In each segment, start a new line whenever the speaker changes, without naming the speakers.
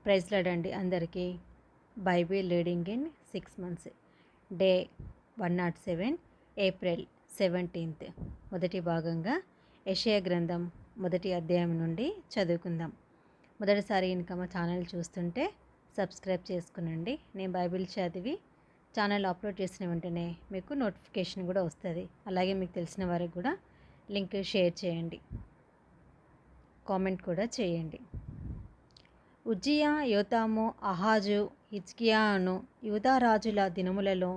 Praise lord అందరికీ. Bible reading in 6 months. Day 107, April 17th. మొదటి భాగంగా యెషయా గ్రంథం మొదటి అధ్యాయం నుండి చదువుకుందాం. మొదటిసారి ఇంకా మా ఛానల్ చూస్తుంటే సబ్స్క్రైబ్ చేసుకునండి. నేను బైబిల్ చదివి ఛానల్ అప్లోడ్ చేసిన వెంటనే మీకు నోటిఫికేషన్ కూడా వస్తుంది. అలాగే మీకు తెలిసిన వారికి కూడా లింక్ షేర్ చేయండి, కామెంట్ కూడా చేయండి. ఉజ్జియా, యోతాము, అహాజు, హిజ్కియాను యూదా రాజుల దినములలో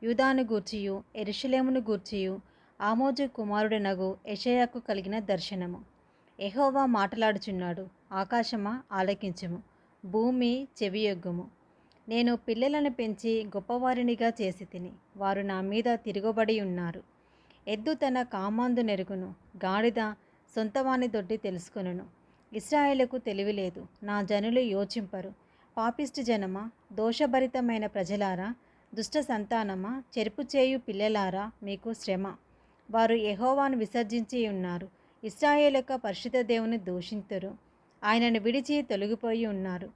యూదాను గూర్చియు యెరూషలేమును గూర్చియు ఆమోజు కుమారుడనగు యెషయాకు కలిగిన దర్శనము. యెహోవా మాటలాడుచున్నాడు. ఆకాశమా ఆలకించుము, భూమి చెవియొగ్గుము. నేను పిల్లలను పెంచి గొప్పవారినిగా చేసి తిని, వారు నా మీద తిరగబడి ఉన్నారు. ఎద్దు తన కామాందు నెరుగును, గాడిద సొంతవాని దొడ్డి తెలుసుకొనును. ఇశ్రాయేలుకు తెలివి లేదు, నా జనులు యోచింపరు. పాపిష్టి జనమా, దోషభరితమైన ప్రజలారా, దుష్ట సంతానమా, చెరుపు చేయు పిల్లలారా, మీకు శ్రమ. వారు యెహోవాను విసర్జించి ఉన్నారు. ఇశ్రాయేలు యొక్క పరిశుద్ధ దేవుని దూషింతురు. ఆయనను విడిచి తొలగిపోయి ఉన్నారు.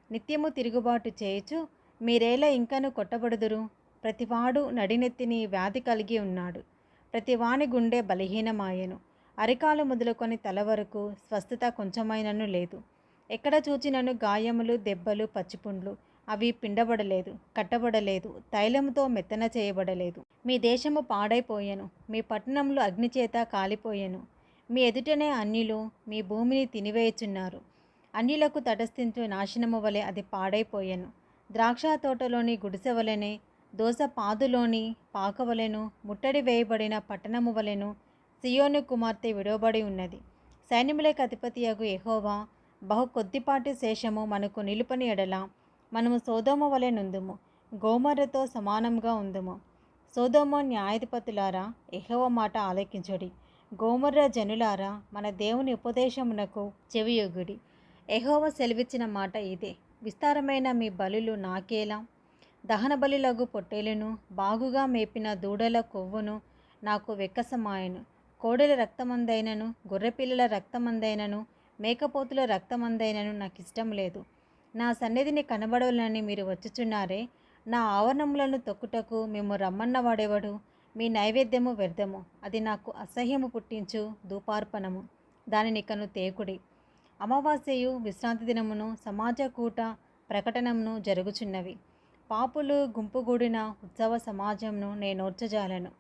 నిత్యము తిరుగుబాటు చేయుచు మీరేలా ఇంకను కొట్టబడుదురు? ప్రతివాడు నడినెత్తిని వ్యాధి కలిగి ఉన్నాడు. ప్రతివాని గుండె బలహీనమాయెను. అరికాలు మొదలుకొని తల వరకు స్వస్థత కొంచెమైనను లేదు. ఎక్కడ చూచినను గాయములు, దెబ్బలు, పచ్చిపుండ్లు. అవి పిండబడలేదు, కట్టబడలేదు, తైలముతో మెత్తన చేయబడలేదు. మీ దేశము పాడైపోయెను, మీ పట్టణములు అగ్నిచేత కాలిపోయెను. మీ ఎదుటనే అన్యులు మీ భూమిని తినివేయుచున్నారు. అన్యులకు తటస్థించు నాశనము వలె అది పాడైపోయెను. ద్రాక్ష తోటలోని గుడిసె వలెనే, దోస పాదులోని పాకవలెను, ముట్టడి వేయబడిన పట్టణము వలెను సియోను కుమార్తె విడవబడి ఉన్నది. సైన్యములకు అధిపతియగు యెహోవా, బహు కొద్దిపాటి శేషము మనకు నిలుపని ఎడల మనము సొదొమ వలె నుందుము, గోమర్రతో సమానంగా ఉందుము. సొదొమ న్యాయాధిపతులారా, యెహోవా మాట ఆలకించుడి. గోమర్ర జనులారా, మన దేవుని ఉపదేశమునకు చెవియొగ్గుడి. యెహోవా సెలవిచ్చిన మాట ఇదే: విస్తారమైన మీ బలులు నాకేలా? దహన బలులగు పొట్టేలును, బాగుగా మేపిన దూడల కొవ్వును నాకు వెక్కసమాయెను. కోడెల రక్తమందైనను, గొర్రెపిల్లల రక్తమందైనను, మేకపోతుల రక్తమందైనను నాకు ఇష్టం లేదు. నా సన్నిధిని కనబడవలని మీరు వచ్చుచున్నారే. నా ఆవరణములను తొక్కుటకు మేము రమ్మన్నవాడెవడు? మీ నైవేద్యము వ్యర్థము, అది నాకు అసహ్యము పుట్టించు ధూపార్పణము. దానినికను తేకుడి. అమావాస్యయు విశ్రాంతి దినమును సమాజ కూట ప్రకటనమును జరుగుచున్నవి. పాపులు గుంపుగూడిన ఉత్సవ సమాజమును నేనోర్చజాలను.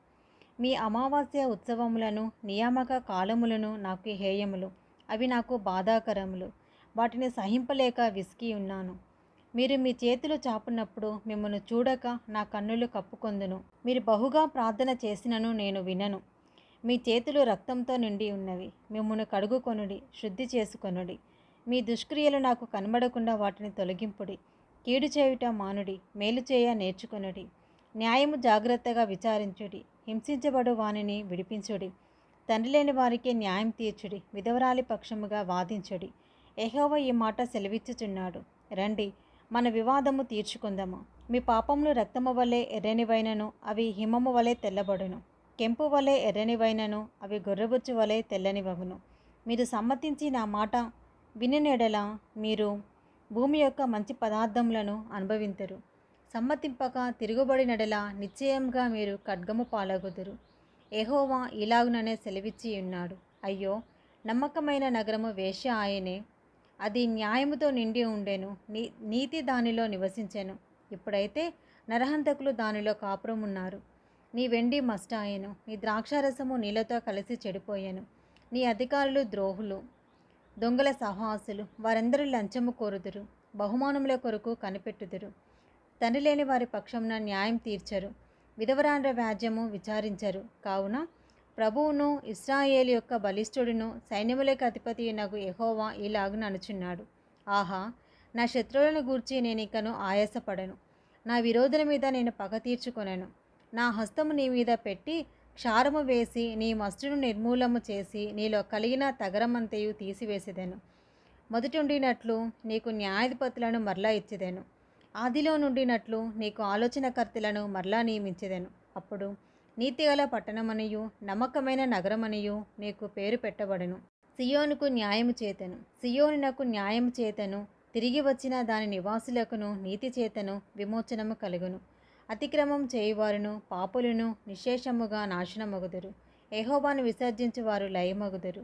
మీ అమావాస్య ఉత్సవములను, నియామక కాలములను నాకు హేయములు. అవి నాకు బాధాకరములు. వాటిని సహింపలేక విసికి ఉన్నాను. మీరు మీ చేతులు చాపునప్పుడు మిమ్మను చూడక నా కన్నులు కప్పుకొందును. మీరు బహుగా ప్రార్థన చేసినను నేను వినను. మీ చేతులు రక్తంతో నిండి ఉన్నవి. మిమ్మను కడుగుకొనుడి, శుద్ధి చేసుకొనుడి. మీ దుష్క్రియలు నాకు కనబడకుండా వాటిని తొలగింపుడి. కీడు చేయుట మానుడి, మేలు చేయ నేర్చుకొనుడి. న్యాయము జాగ్రత్తగా విచారించుడి. హింసించబడు వానిని విడిపించుడి. తండ్రి లేని వారికి న్యాయం తీర్చుడి. విధవరాలి పక్షముగా వాదించుడి. యెహోవా ఈ మాట సెలవిచ్చుచున్నాడు: రండి, మన వివాదము తీర్చుకుందాము. మీ పాపములు రక్తము వలె ఎర్రనివైనను అవి హిమము వలె తెల్లబడును. కెంపు వలె ఎర్రనివైనను అవి గొర్రెబొచ్చు వలె తెల్లనివగును. మీరు సమ్మతించి నా మాట వినినెడల మీరు భూమి యొక్క మంచి పదార్థములను అనుభవింతురు. సమ్మతింపక తిరుగుబడినడల నిశ్చయంగా మీరు ఖడ్గము పాలగుదురు. యెహోవా ఇలాగుననే సెలవిచ్చి ఉన్నాడు: అయ్యో, నమ్మకమైన నగరము వేశ్య ఆయనే. అది న్యాయముతో నిండి ఉండెను, నీతి దానిలో నివసించెను. ఇప్పుడైతే నరహంతకులు దానిలో కాపురం ఉన్నారు. నీ వెండి మస్టాయెను, నీ ద్రాక్షారసము నీళ్ళతో కలిసి చెడిపోయాను. నీ అధికారులు ద్రోహులు, దొంగల సహాసులు. వారందరూ లంచము కోరుదురు, బహుమానముల కొరకు కనిపెట్టుదురు. తండ్రి లేని వారి పక్షమున న్యాయం తీర్చరు, విధవరాండ్ర వ్యాజ్యము విచారించరు. కావున ప్రభువును, ఇశ్రాయేలు యొక్క బలిష్ఠుడును, సైన్యములకు అధిపతియునగు యెహోవా ఇలాగున అనుచున్నాడు: ఆహా, నా శత్రువులను గూర్చి నేనికను ఆయాసపడను. నా విరోధుల మీద నేను పగ తీర్చుకొనెను. నా హస్తము నీ మీద పెట్టి క్షారము వేసి నీ మస్టును నిర్మూలము చేసి నీలో కలిగిన తగరమంతయు తీసివేసేదెను. మొదటుండినట్లు నీకు న్యాయాధిపతులను మరలా ఇచ్చేదెను. ఆదిలో నుండినట్లు నీకు ఆలోచనకర్తలను మరలా నియమించెదను. అప్పుడు నీతిగల పట్టణమనియు నమ్మకమైన నగరమనియు నీకు పేరు పెట్టబడెను. సియోనుకు న్యాయము చేతను, సియోనునకు న్యాయము చేతను, తిరిగి వచ్చిన దాని నివాసులకును నీతి చేతను విమోచనము కలుగును. అతిక్రమం చేయువారును పాపులను నిశ్శేషముగా నాశనమగుదురు. యెహోవాను విసర్జించువారు లయమగుదురు.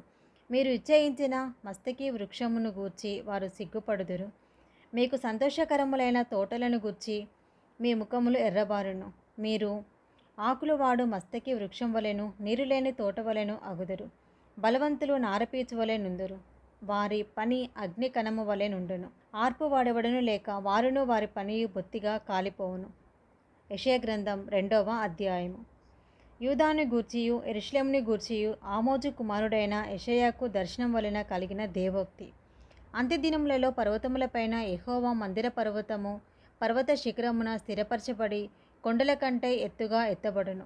మీరు ఇచ్చయించిన మస్తకి వృక్షమును గూర్చి వారు సిగ్గుపడుదురు. మీకు సంతోషకరములైన తోటలను గూర్చి మీ ముఖములు ఎర్రబారును. మీరు ఆకులు వాడు మస్తకి వృక్షం వలెను నీరులేని తోట వలెను అగుదురు. బలవంతులు నారపీచు వలె నుందురు. వారి పని అగ్ని కణము వలె నుండును. ఆర్పు వాడెవడను లేక వారును వారి పనియు బొత్తిగా కాలిపోవును. యెషయా గ్రంథం 2వ అధ్యాయము. యూదాను గూర్చియు యెరూషలేమును గూర్చియు ఆమోజు కుమారుడైన యెషయాకు దర్శనం వలన కలిగిన దేవోక్తి. అంత్యదినములలో పర్వతములపైన యెహోవా మందిర పర్వతము పర్వత శిఖరమున స్థిరపరచబడి కొండల కంటే ఎత్తుగా ఎత్తబడును.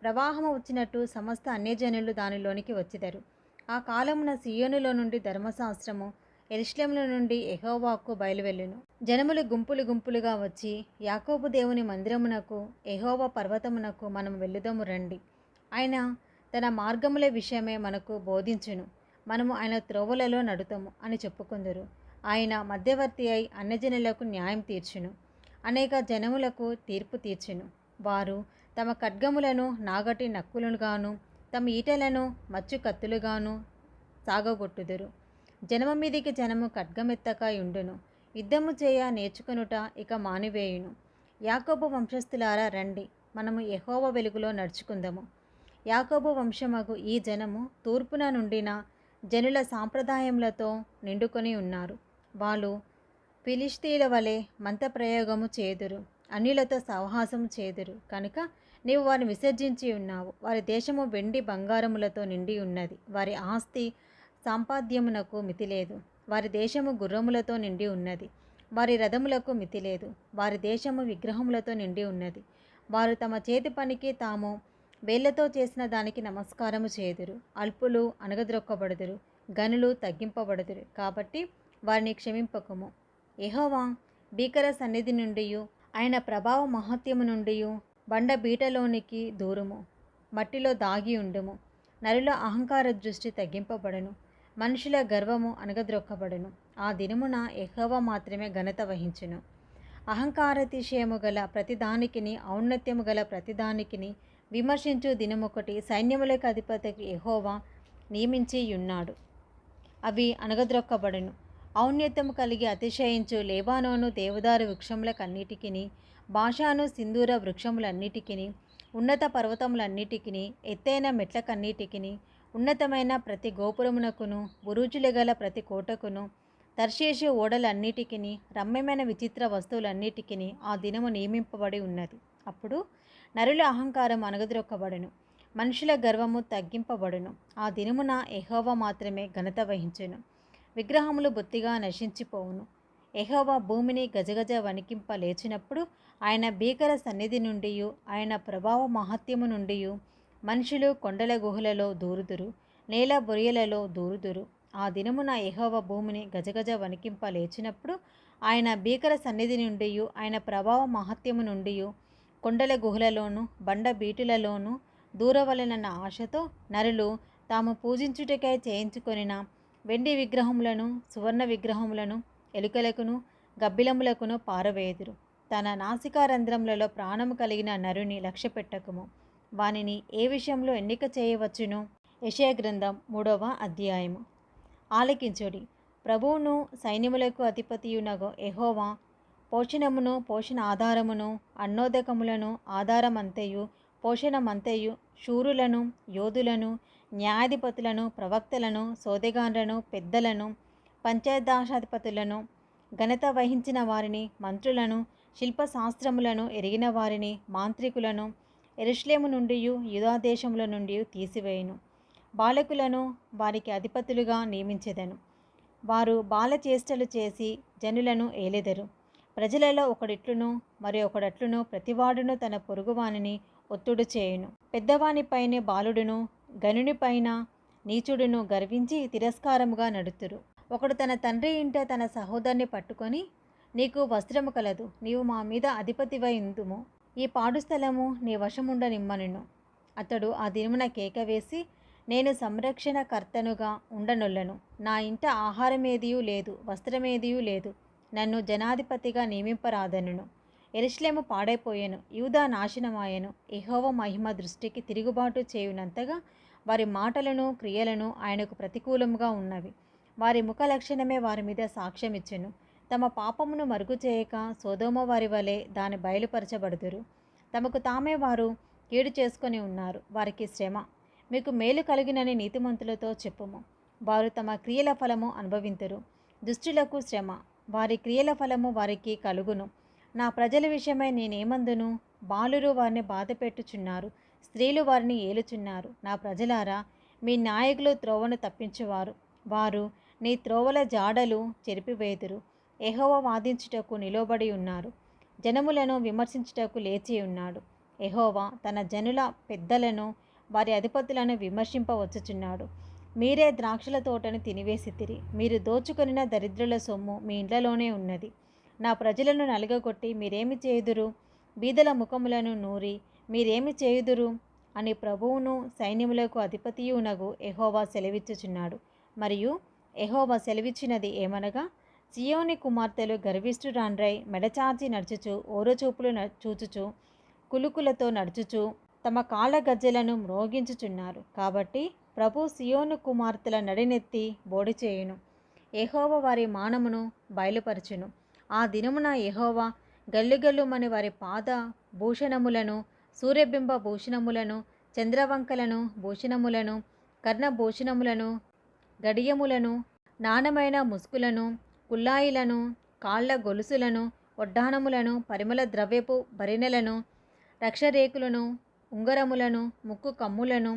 ప్రవాహము వచ్చినట్టు సమస్త అన్యజనులు దానిలోనికి వచ్చిదరు. ఆ కాలమున సీయోనులో నుండి ధర్మశాస్త్రము, యెరూషలేములో నుండి యెహోవాకు బయలువెళ్ళును. జనములు గుంపులు గుంపులుగా వచ్చి యాకోబు దేవుని మందిరమునకు యెహోవా పర్వతమునకు మనం వెళ్ళుదము రండి. ఆయన తన మార్గముల విషయమే మనకు బోధించును. మనము ఆయన త్రోవలలో నడుతము అని చెప్పుకుందరు. ఆయన మధ్యవర్తి అయి అన్యజనులకు న్యాయం తీర్చును. అనేక జనములకు తీర్పు తీర్చును. వారు తమ ఖడ్గములను నాగటి నక్కులుగాను తమ ఈటలను మచ్చు కత్తులుగాను సాగగొట్టుదురు. జనము మీదికి జనము ఖడ్గమెత్తక యుండును. యుద్ధము చేయ నేర్చుకొనుట ఇక మానివేయును. యాకోబు వంశస్థులారా రండి, మనము యెహోవా వెలుగులో నడుచుకుందాము. యాకోబు వంశమగు ఈ జనము తూర్పున నుండిన జనుల సాంప్రదాయములతో నిండుకొని ఉన్నారు. వాళ్ళు ఫిలిష్తీయుల వలె మంత్రప్రయోగము చేదురు, అన్యులతో సహవాసము చేదురు. కనుక నీవు వారిని విసర్జించి ఉన్నావు. వారి దేశము వెండి బంగారములతో నిండి ఉన్నది. వారి ఆస్తి సంపాద్యమునకు మితిలేదు. వారి దేశము గుర్రములతో నిండి ఉన్నది. వారి రథములకు మితిలేదు. వారి దేశము విగ్రహములతో నిండి ఉన్నది. వారు తమ చేతి పనికి తాము వేళ్లతో చేసిన దానికి నమస్కారము చేదురు. అల్పులు అణగద్రొక్కబడుదురు, గనులు తగ్గింపబడుదురు. కాబట్టి వారిని క్షమింపకము. యెహోవా భీకర సన్నిధి నుండియు ఆయన ప్రభావ మహత్యము నుండియు బండ బీటలోనికి దూరుము. మట్టిలో దాగి ఉండుము. నరుల అహంకార దృష్టి తగ్గింపబడును. మనుషుల గర్వము అణగద్రొక్కబడును. ఆ దినమున యెహోవా మాత్రమే ఘనత వహించును. అహంకారతిశయము గల ప్రతిదానికిని ఔన్నత్యము గల ప్రతిదానికిని విమర్శించు దినమొకటి సైన్యములకు అధిపతికి యెహోవా నియమించి ఉన్నాడు. అవి అణగద్రొక్కబడును. ఔన్నత్యము కలిగి అతిశయించు లేబానోను దేవదారు వృక్షములకన్నిటికిని, బాషాను సింధూర వృక్షములన్నిటికిని, ఉన్నత పర్వతములన్నిటికిని, ఎత్తైన మెట్లకన్నిటికిని, ఉన్నతమైన ప్రతి గోపురమునకును, బురుజులు గల ప్రతి కోటకును, తర్షీషు ఓడలన్నిటికిని, రమ్యమైన విచిత్ర వస్తువులన్నిటికిని ఆ దినము నియమింపబడి ఉన్నది. అప్పుడు నరుల అహంకారం అణగద్రొక్కబడును. మనుషుల గర్వము తగ్గింపబడును. ఆ దినమున యెహోవా మాత్రమే ఘనత వహించును. విగ్రహములు బొత్తిగా నశించిపోవును. యెహోవా భూమిని గజగజ వణికింప లేచినప్పుడు ఆయన భీకర సన్నిధి నుండి ఆయన ప్రభావ మహత్యము నుండి మనుషులు కొండల గుహలలో దూరుదురు, నేల బొరియలలో దూరుదురు. ఆ దినమున యెహోవా భూమిని గజగజ వణికింప లేచినప్పుడు ఆయన భీకర సన్నిధి నుండి ఆయన ప్రభావ మహత్యము నుండి కొండల గుహలలోను బండ బీటులలోను దూరవలెనన్న ఆశతో నరులు తాము పూజించుటకై చేయించుకొనిన వెండి విగ్రహములను, సువర్ణ విగ్రహములను ఎలుకలకును గబ్బిలములకును పారవేయుదురు. తన నాసికారంధ్రములలో ప్రాణము కలిగిన నరుని లక్ష్యపెట్టకము. వానిని ఏ విషయంలో ఎన్నిక చేయవచ్చును? యెషయా గ్రంథం 3వ అధ్యాయము. ఆలకించుడి. ప్రభువును సైన్యములకు అధిపతియునగు యెహోవా పోషణమును పోషణ ఆధారమును అన్నోదకములను ఆధారమంతయు పోషణమంతయు శూరులను యోధులను న్యాయాధిపతులను ప్రవక్తలను సోదెగాండ్రను పెద్దలను పంచదాశాధిపతులను ఘనత వహించిన వారిని మంత్రులను శిల్పశాస్త్రములను ఎరిగిన వారిని మాంత్రికులను యెరూషలేము నుండి యూదాదేశముల నుండి తీసివేయును. బాలకులను వారికి అధిపతులుగా నియమించెదను. వారు బాలచేష్టలు చేసి జనులను ఏలెదరు. ప్రజలలో ఒకడిట్లును మరి ఒకడట్లును ప్రతివాడును తన పొరుగువానిని ఒత్తుడు చేయును. పెద్దవానిపైనే బాలుడును గనునిపైన నీచుడును గర్వించి తిరస్కారముగా నడుతురు. ఒకడు తన తండ్రి ఇంట తన సహోదరుని పట్టుకొని, నీకు వస్త్రము కలదు, నీవు మా మీద అధిపతివై ఉందుము, ఈ పాడు స్థలము నీ వశముండనిమ్మనెను. అతడు ఆ దినమున కేక వేసి, నేను సంరక్షణకర్తనుగా ఉండనొల్లను, నా ఇంట ఆహారమేదియూ లేదు, వస్త్రమేదియూ లేదు, నన్ను జనాధిపతిగా నియమింపరాదనును. యెరూషలేము పాడైపోయెను, యూదా నాశనమాయెను. యెహోవా మహిమ దృష్టికి తిరుగుబాటు చేయునంతగా వారి మాటలను క్రియలను ఆయనకు ప్రతికూలముగా ఉన్నవి. వారి ముఖ లక్షణమే వారి మీద సాక్ష్యమిచ్చెను. తమ పాపమును మరుగు చేయక సొదొమ వారి వలె దాని బయలుపరచబడుదురు. తమకు తామే వారు కీడు చేసుకొని ఉన్నారు. వారికి శ్రమ. మీకు మేలు కలిగినని నీతిమంతులతో చెప్పుము. వారు తమ క్రియల ఫలము అనుభవింతురు. దుష్టులకు శ్రమ, వారి క్రియల ఫలము వారికి కలుగును. నా ప్రజల విషయమై నేనేమందును? బాలురు వారిని బాధపెట్టుచున్నారు, స్త్రీలు వారిని ఏలుచున్నారు. నా ప్రజలారా, మీ నాయకులు త్రోవను తప్పించువారు. వారు నీ త్రోవల జాడలు చెరిపివేతురు. యెహోవా వాదించుటకు నిలబడి ఉన్నారు, జనములను విమర్శించుటకు లేచి ఉన్నాడు. యెహోవా తన జనుల పెద్దలను వారి అధిపతులను విమర్శింపవచ్చుచున్నాడు. మీరే ద్రాక్షల తోటను తినివేసితిరి. మీరు దోచుకొనిన దరిద్రుల సొమ్ము మీ ఇండ్లలోనే ఉన్నది. నా ప్రజలను నలుగగొట్టి మీరేమి చేయుదురు? బీదల ముఖములను నూరి మీరేమి చేయుదురు అని ప్రభువును సైన్యములకు అధిపతియునగు యెహోవా సెలవిచ్చుచున్నాడు. మరియు యెహోవా సెలవిచ్చినది ఏమనగా, సియోని కుమార్తెలు గర్విష్ఠురాండ్రై మెడచార్చి నడుచుచు, ఓరచూపులు చూచుచు, కులుకులతో నడుచుచు తమ కాళ్ళ గజ్జెలను మ్రోగించుచున్నారు. కాబట్టి ప్రభు సియోను కుమార్తెల నడినెత్తి బోడి చేయును. యెహోవా వారి మానమును బయలుపరచును. ఆ దినమున యెహోవా గల్లుగల్లుమని వారి పాద భూషణములను, సూర్యబింబ భూషణములను, చంద్రవంకలను భూషణములను, కర్ణభూషణములను, గడియములను, నాణమైన ముసుకులను, కుల్లాయిలను, కాళ్ళ గొలుసులను, వడ్డాణములను, పరిమళ ద్రవ్యపు భరిణెలను, రక్షరేకులను, ఉంగరములను, ముక్కు కమ్ములను,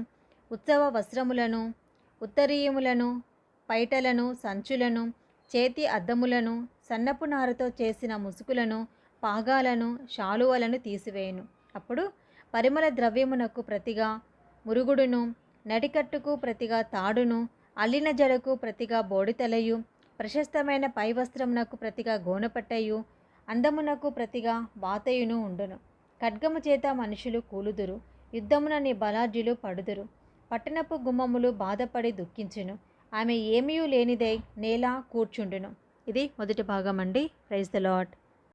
ఉత్సవ వస్త్రములను, ఉత్తరీయములను, పైటలను, సంచులను, చేతి అద్దములను, సన్నపు నారతో చేసిన ముసుగులను, పాగాలను, శాలువలను తీసివేయును. అప్పుడు పరిమళ ద్రవ్యమునకు ప్రతిగా మురుగుడును, నడికట్టుకు ప్రతిగా తాడును, అల్లిన జడకు ప్రతిగా బోడితలయు, ప్రశస్తమైన పై వస్త్రమునకు ప్రతిగా గోనపట్టయు, అందమునకు ప్రతిగా వాతయును ఉండును. ఖడ్గము చేత మనుషులు కూలుదురు, యుద్ధమున నీ బలాఢ్యులు పడుదురు. పట్టణపు గుమ్మములు బాధపడి దుఃఖించును, ఆమె ఏమీ లేనిదై నేల కూర్చుండును. ఇది మొదటి భాగం అండి. Praise the lord.